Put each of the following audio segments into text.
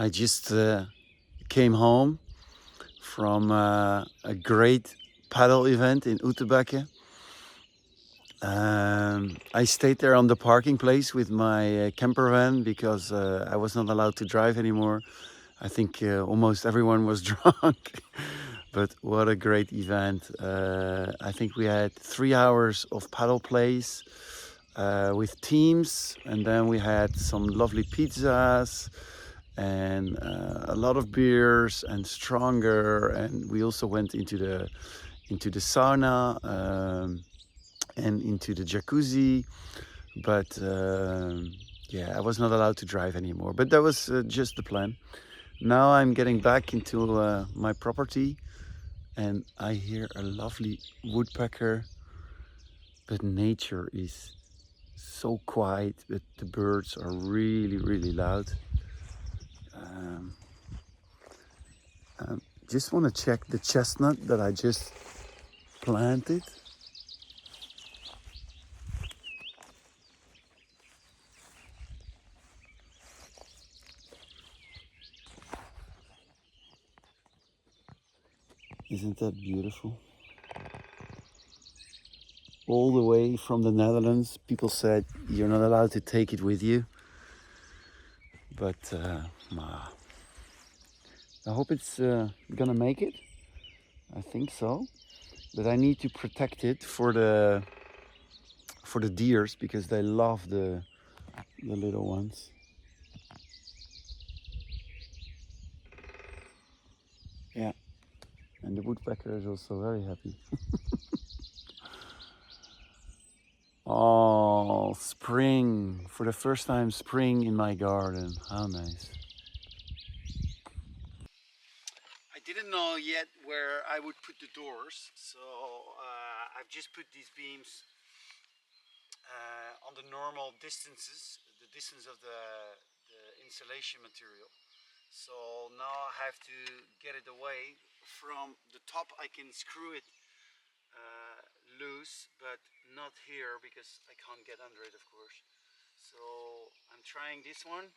I just came home from a great paddle event in Otterbäcken. I stayed there on the parking place with my campervan because I was not allowed to drive anymore. I think almost everyone was drunk, but what a great event. I think we had 3 hours of paddle plays with teams, and then we had some lovely pizzas and a lot of beers and stronger, and we also went into the sauna and into the jacuzzi, but yeah, I was not allowed to drive anymore, but that was just the plan. Now I'm getting back into my property, and I hear a lovely woodpecker, but nature is so quiet, but the birds are really, really loud. Just want to check the chestnut that I just planted. Isn't that beautiful? All the way from the Netherlands, people said you're not allowed to take it with you. But I hope it's gonna make it. I think so. But I need to protect it for the deers because they love the little ones. Yeah, and the woodpecker is also very happy. Oh, spring. For the first time, spring in my garden. How nice. I didn't know yet where I would put the doors, so I've just put these beams on the normal distances, the distance of the insulation material. So now I have to get it away from the top. I can screw it loose, but not here because I can't get under it, of course. So I'm trying this one.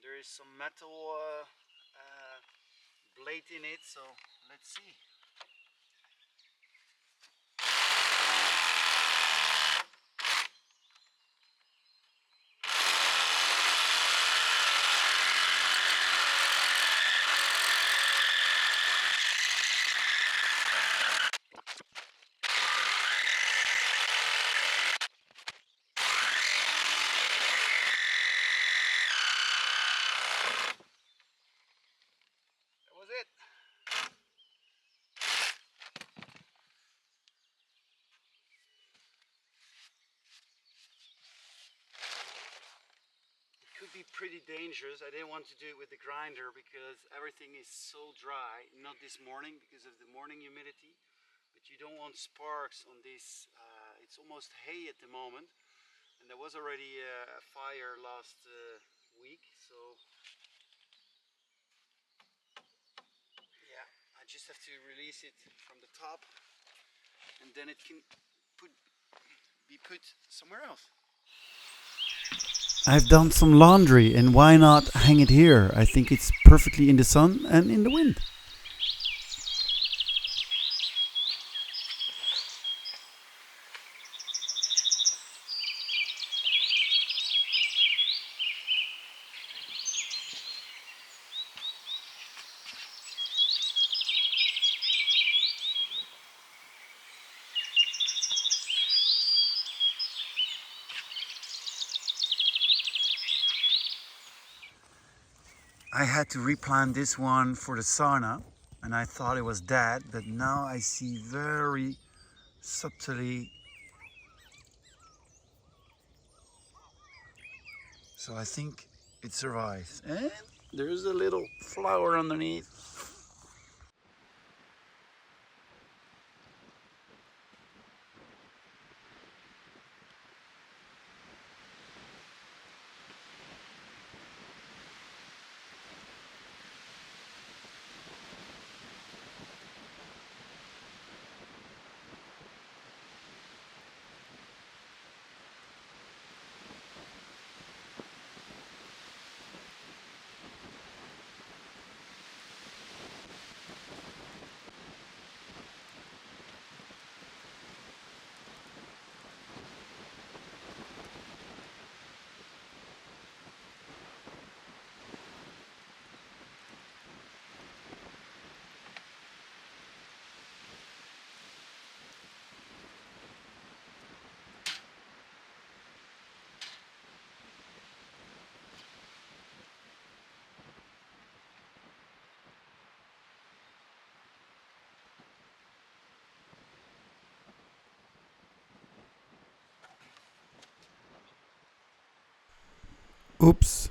There is some metal blade in it, so let's see. That was it. Could be pretty dangerous. I didn't want to do it with the grinder because everything is so dry. Not this morning because of the morning humidity, but you don't want sparks on this. It's almost hay at the moment, and there was already a fire last week. So yeah, I just have to release it from the top, and then it can be put somewhere else. I've done some laundry, and why not hang it here? I think it's perfectly in the sun and in the wind. I had to replant this one for the sauna, and I thought it was dead, but now I see very subtly. So I think it survives. And there's a little flower underneath. Oops.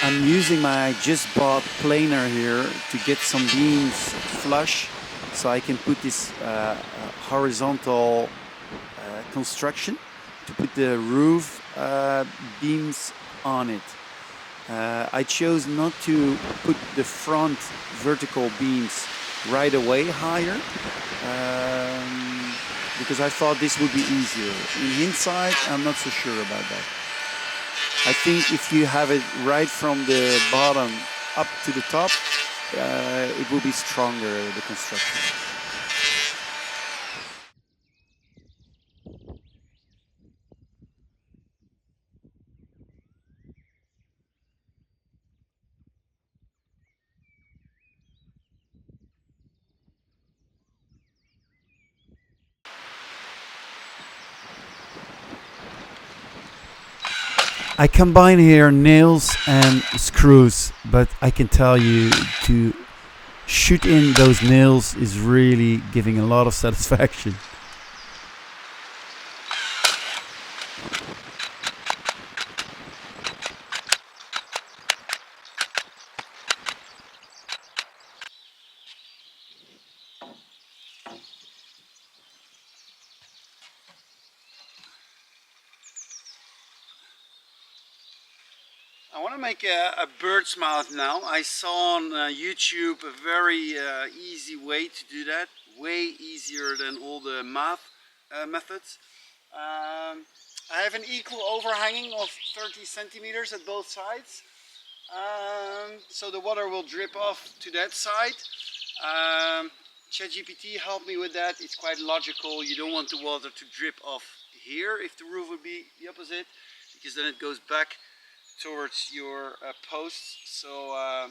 I'm using my just bought planer here to get some beams flush so I can put this horizontal construction to put the roof beams on it. I chose not to put the front vertical beams right away higher because I thought this would be easier. Inside, I'm not so sure about that. I think if you have it right from the bottom up to the top, it will be stronger, the construction. I combine here nails and screws, but I can tell you to shoot in those nails is really giving a lot of satisfaction. I want to make a bird's mouth now. I saw on YouTube a very easy way to do that, way easier than all the math methods. I have an equal overhanging of 30 centimeters at both sides, so the water will drip off to that side. ChatGPT helped me with that. It's quite logical. You don't want the water to drip off here if the roof would be the opposite, because then it goes back towards your posts, so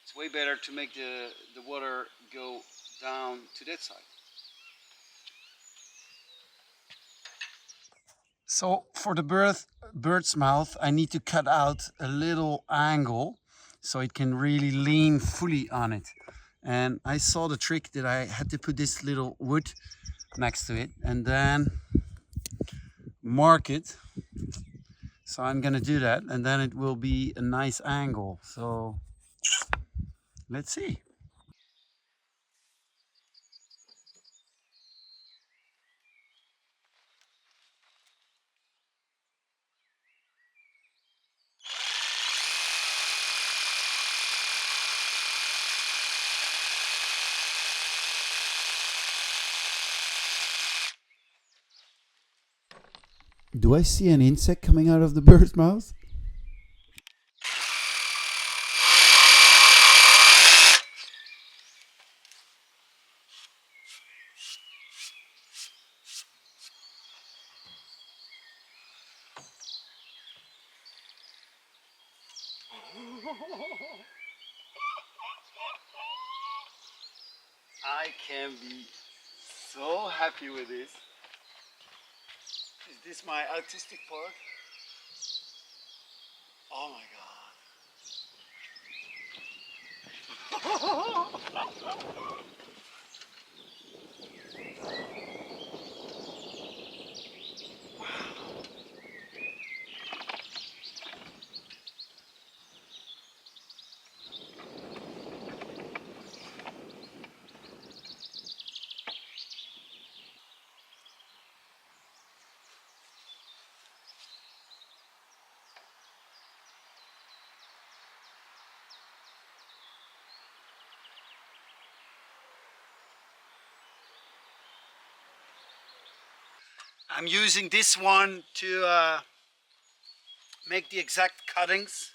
it's way better to make the water go down to that side. So for the bird's mouth, I need to cut out a little angle so it can really lean fully on it. And I saw the trick that I had to put this little wood next to it and then mark it. So I'm gonna do that, and then it will be a nice angle. So let's see. Do I see an insect coming out of the bird's mouth? I can be so happy with this. Is this my artistic part? Oh my god. I'm using this one to make the exact cuttings.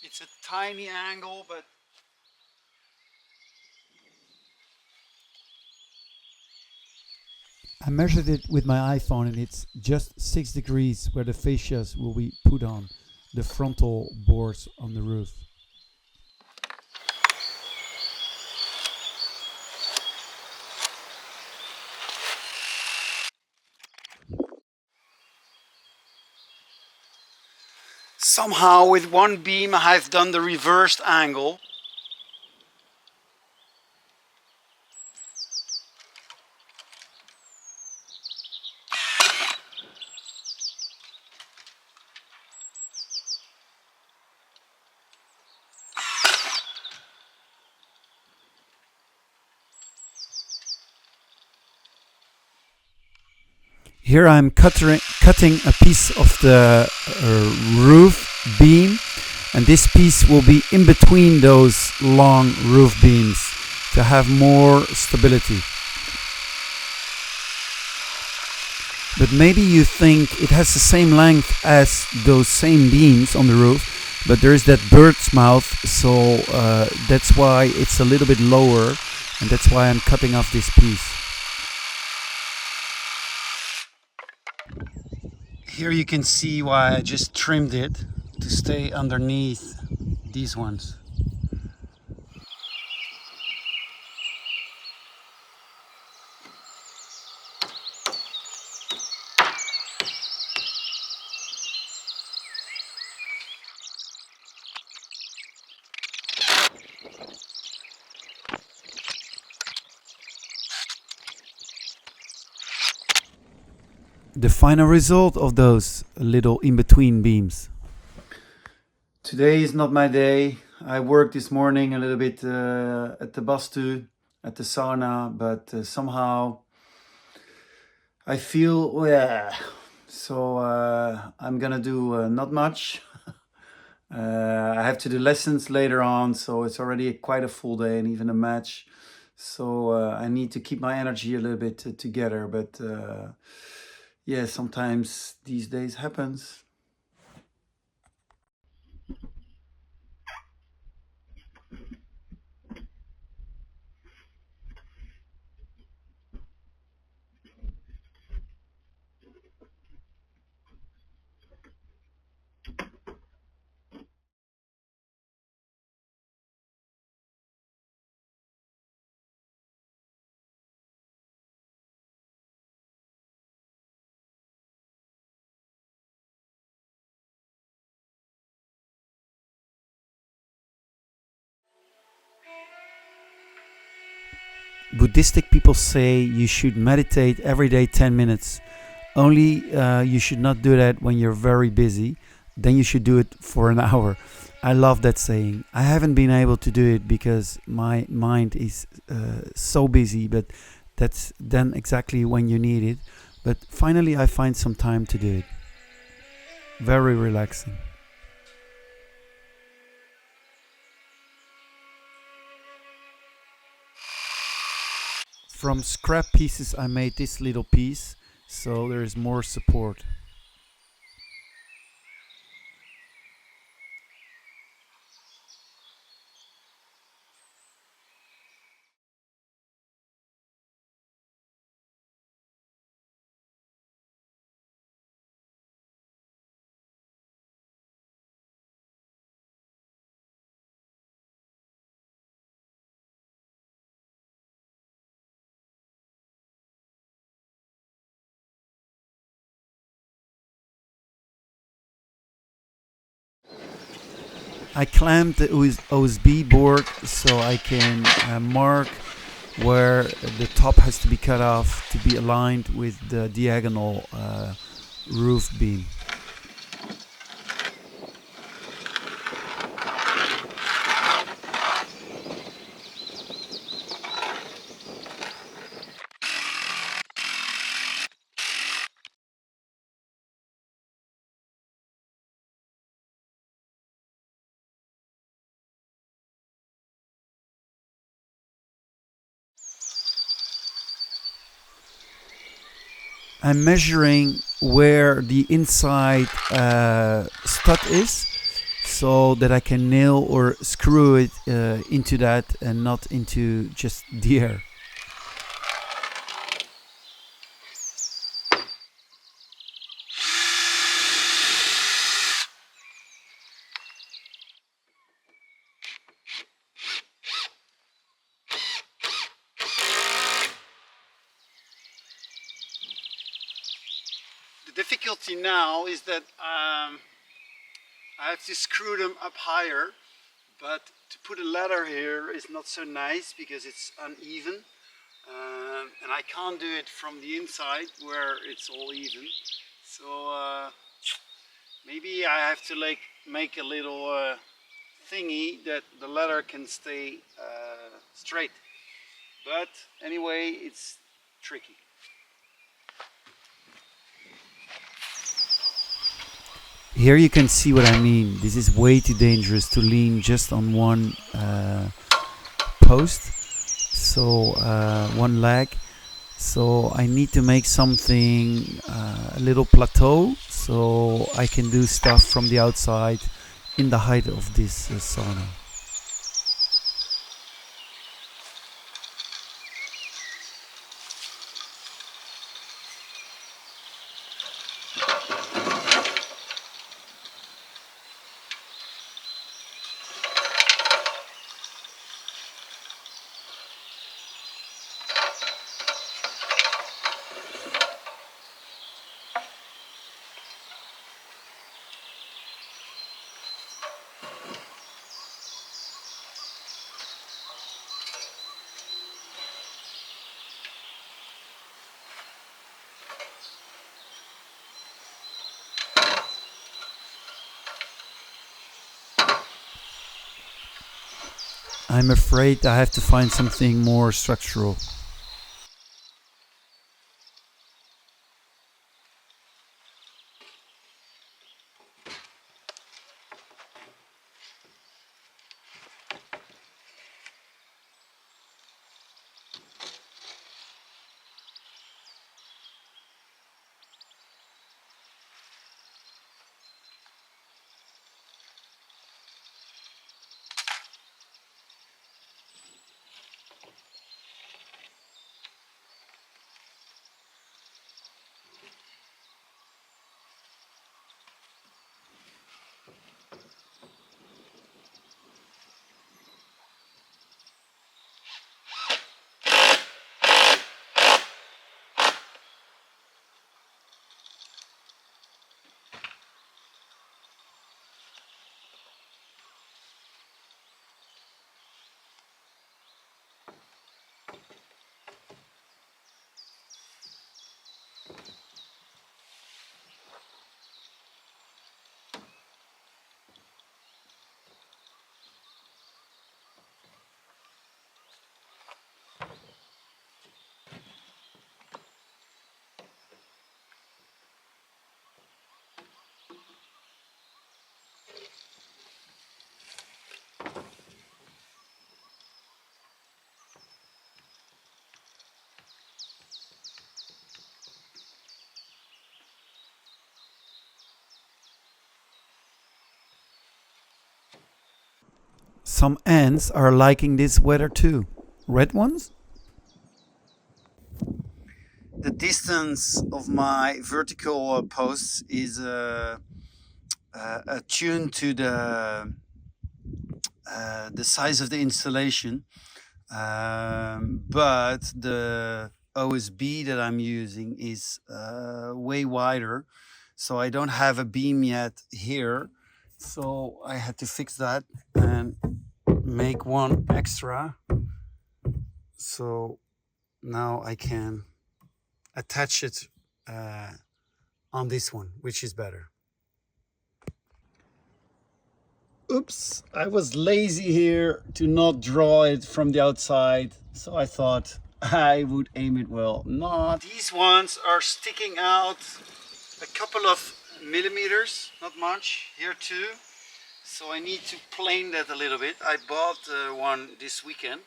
It's a tiny angle, but I measured it with my iPhone and it's just 6 degrees where the fascias will be put on the frontal boards on the roof. somehow with one beam I've done the reversed angle. Here I'm cutting a piece of the roof beam, and this piece will be in between those long roof beams to have more stability. But maybe you think it has the same length as those same beams on the roof, but there is that Birdsmouth, so that's why it's a little bit lower, and that's why I'm cutting off this piece. Here you can see why I just trimmed it to stay underneath these ones. The final result of those little in-between beams. Today is not my day. I worked this morning a little bit at the Bastu, at the sauna, but somehow I feel, yeah. So I'm gonna do not much. I have to do lessons later on, so it's already quite a full day and even a match. So I need to keep my energy a little bit together. But yeah, sometimes these days happens. Buddhistic people say you should meditate every day 10 minutes. Only you should not do that when you're very busy. Then you should do it for an hour. I love that saying. I haven't been able to do it because my mind is so busy, but that's then exactly when you need it. But finally, I find some time to do it. Very relaxing. From scrap pieces, I made this little piece, so there is more support. I clamped the OSB board so I can mark where the top has to be cut off to be aligned with the diagonal roof beam. I'm measuring where the inside stud is, so that I can nail or screw it into that and not into just the air. The difficulty now is that I have to screw them up higher, but to put a ladder here is not so nice because it's uneven, and I can't do it from the inside where it's all even. So maybe I have to like make a little thingy that the ladder can stay straight. But anyway, it's tricky. Here you can see what I mean. This is way too dangerous to lean just on one post, so one leg. So I need to make something, a little plateau, so I can do stuff from the outside in the height of this sauna. I'm afraid I have to find something more structural. Some ants are liking this weather too. Red ones? The distance of my vertical posts is attuned to the size of the installation, but the OSB that I'm using is way wider, so I don't have a beam yet here, so I had to fix that and make one extra, so now I can attach it on this one, which is better. Oops, I was lazy here to not draw it from the outside, so I thought I would aim it well. Not. These ones are sticking out a couple of millimeters, not much, here too. So I need to plane that a little bit. I bought one this weekend,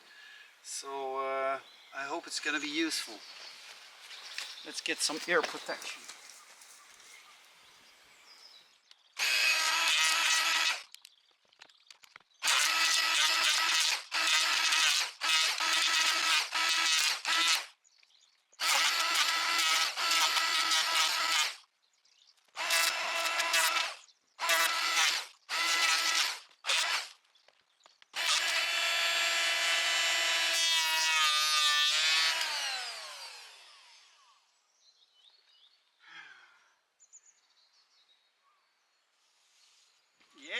so I hope it's gonna be useful. Let's get some air protection. Yeah.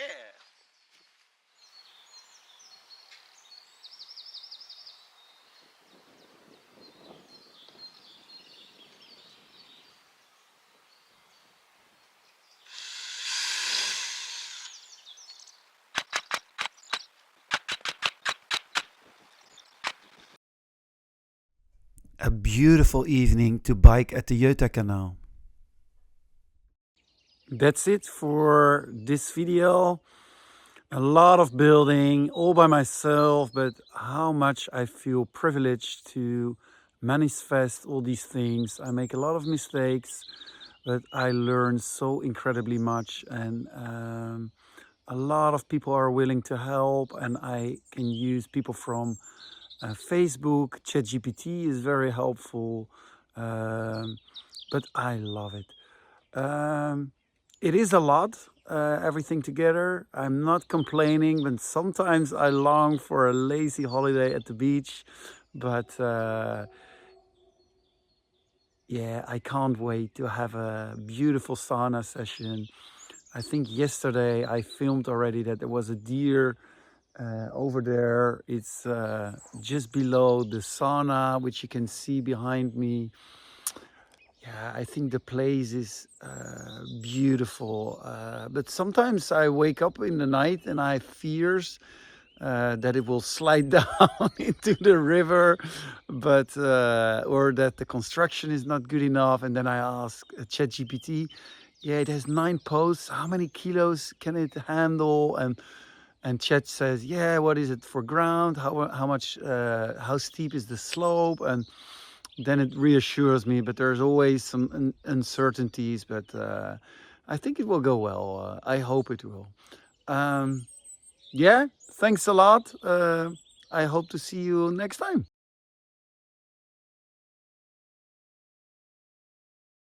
A beautiful evening to bike at the Jota Canal. That's it for this video. A lot of building all by myself, but how much I feel privileged to manifest all these things. I make a lot of mistakes, but I learn so incredibly much, and a lot of people are willing to help, and I can use people from Facebook. ChatGPT is very helpful, but I love it. It is a lot, everything together. I'm not complaining, but sometimes I long for a lazy holiday at the beach. But yeah, I can't wait to have a beautiful sauna session. I think yesterday I filmed already that there was a deer over there. It's just below the sauna, which you can see behind me. Yeah, I think the place is beautiful. But sometimes I wake up in the night and I have fears that it will slide down into the river, but or that the construction is not good enough. And then I ask ChatGPT, yeah, it has 9 posts. How many kilos can it handle? And Chat says, yeah, what is it for ground? How much? How steep is the slope? And then it reassures me, but there's always some uncertainties, but I think it will go well. I hope it will. Yeah, thanks a lot. I hope to see you next time.